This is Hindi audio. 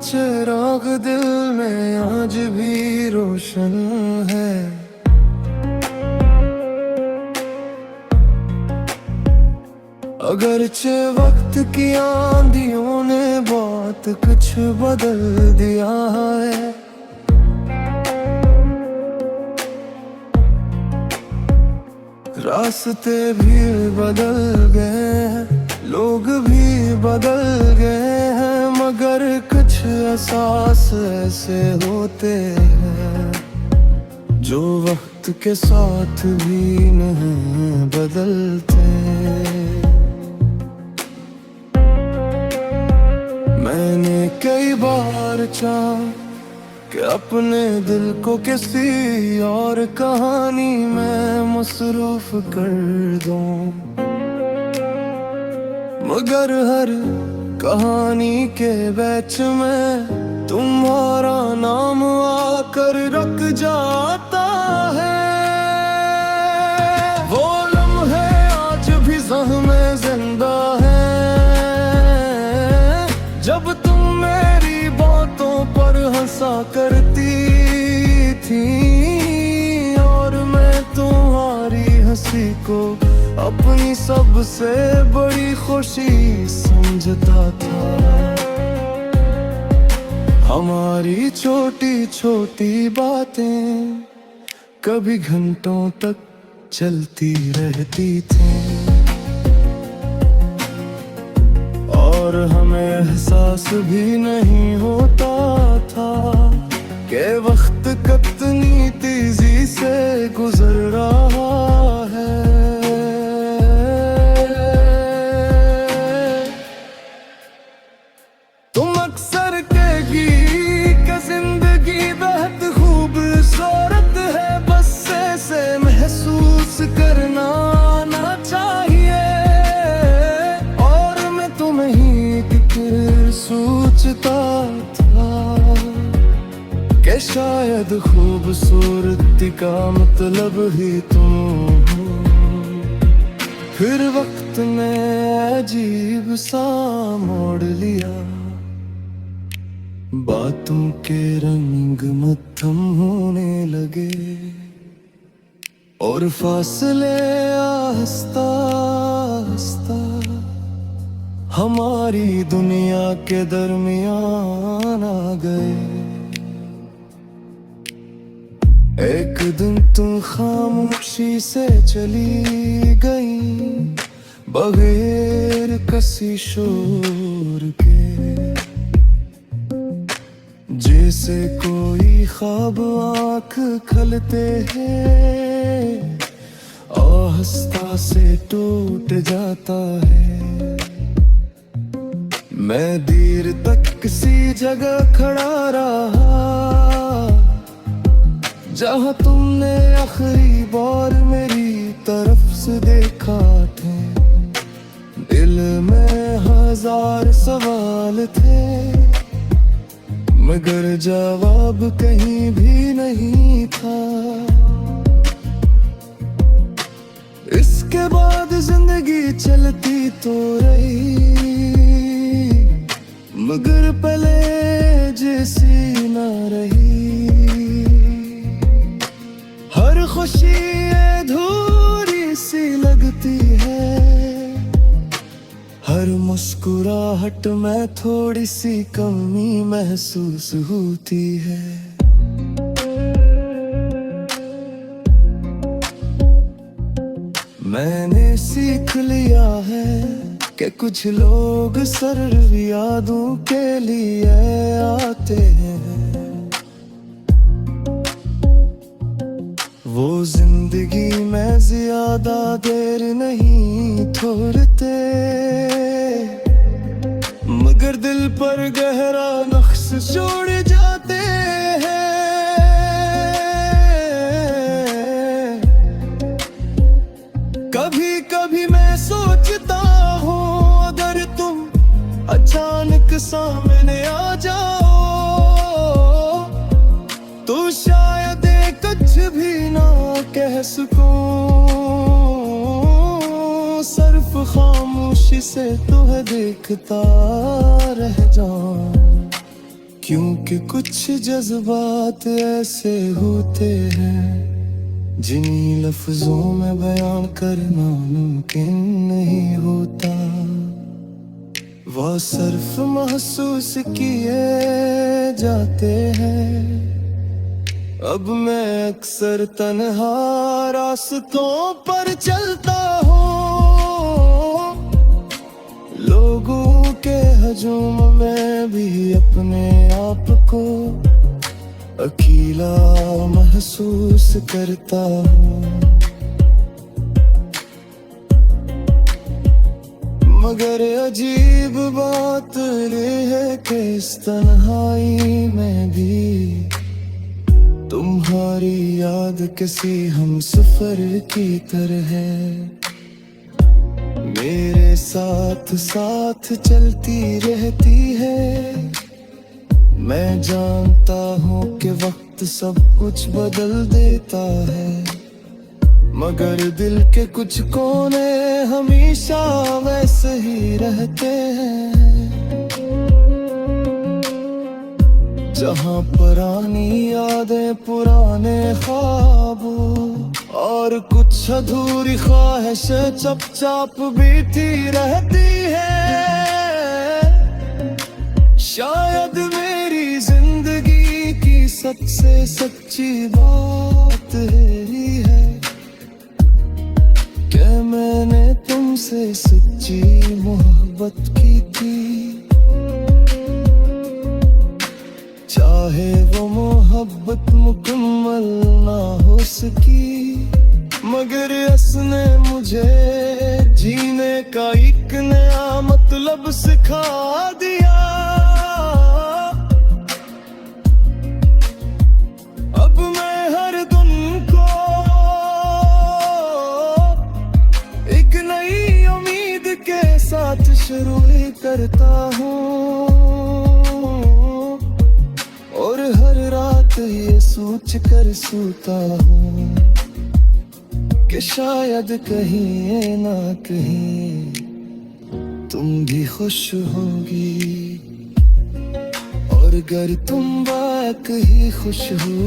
चिराग दिल में आज भी रोशन है। अगरचे वक्त की आंधियों ने बहुत कुछ बदल दिया है। रास्ते भी बदल गए हैं, लोग भी बदल गए हैं, मगर कुछ एहसास ऐसे होते हैं जो वक्त के साथ भी नहीं बदलते। मैंने कई बार चाहा कि अपने दिल को किसी और कहानी में मसरूफ कर दूं, मगर हर कहानी के बीच में तुम्हारा नाम आकर रुक जाता है। वो लम्हे आज भी ज़हमे जिंदा है, जब तुम मेरी बातों पर हंसा करती थी और मैं तुम्हारी हंसी को अपनी सबसे बड़ी खुशी समझता था। हमारी छोटी छोटी बातें कभी घंटों तक चलती रहती थी और हमें एहसास भी नहीं होता था कि वक्त कितनी तेजी से गुजर रहा है। तुम अक्सर कहेगी कि जिंदगी बेहद खूबसूरत है, बस ऐसे महसूस करना आना चाहिए। और मैं तुम्हें ही फिर सोचता था कि शायद खूबसूरती का मतलब ही तुम हो। फिर वक्त ने अजीब सा मोड़ लिया, बातों के रंग मद्धम होने लगे और फासले आहिस्ता आहिस्ता हमारी दुनिया के दरमियान आ गए। एक दिन तुम खामोशी से चली गई, बगैर किसी शोर के, जैसे कोई ख्वाब आँख खलते हैं आहिस्ता से टूट जाता है। मैं देर तक किसी जगह खड़ा रहा जहाँ तुमने आखिरी बार मेरी तरफ से देखा थे। दिल में हजार सवाल थे, मगर जवाब कहीं भी नहीं था। इसके बाद जिंदगी चलती तो रही, मगर पहले जैसी ना रही। हर खुशी अधूरी सी लगती है, हर मुस्कुराहट में थोड़ी सी कमी महसूस होती है। मैंने सीख लिया है कि कुछ लोग सिर्फ यादों के लिए आते हैं, वो जिंदगी में ज्यादा देर नहीं ठहरते, मगर दिल पर गहरा नक्श छोड़ जाते हैं। कभी कभी मैं सोचता हूँ अगर तुम अचानक सामने आ जाओ तो शायद कुछ भी ना कह सकूं, सिर्फ खामोशी से तुम्हें देखता रह जाऊं। क्योंकि कुछ जज्बात ऐसे होते हैं जिन्हीं लफ्जों में बयान करना मुमकिन नहीं होता। वो सिर्फ महसूस किए जाते हैं। अब मैं अक्सर तन्हा रास्तों पर चलता हूँ, लोगों के हजूम में भी अपने आप को अकेला महसूस करता हूँ। मगर अजीब बात ये है कि इस तन्हाई में भी तुम्हारी याद किसी हमसफर की तरह है मेरे साथ साथ चलती रहती है। मैं जानता हूँ कि वक्त सब कुछ बदल देता है, मगर दिल के कुछ कोने हमेशा वैसे ही रहते हैं। जहाँ पुरानी यादें, पुराने ख्वाबों और कुछ अधूरी ख्वाहिशें चुपचाप बीती रहती है। शायद मेरी जिंदगी की सबसे सच्ची बात यही है कि मैंने तुमसे सच्ची मोहब्बत की थी। चाहे वो मोहब्बत मुकम्मल ना हो सकी, मगर उसने मुझे जीने का एक नया मतलब सिखा दिया। अब मैं हर दिन को एक नई उम्मीद के साथ शुरू ही करता हूँ, और हर रात ये सोच कर सोता हूँ कि शायद कहीं ना कहीं तुम भी खुश होगी। और अगर तुम वाकई खुश हो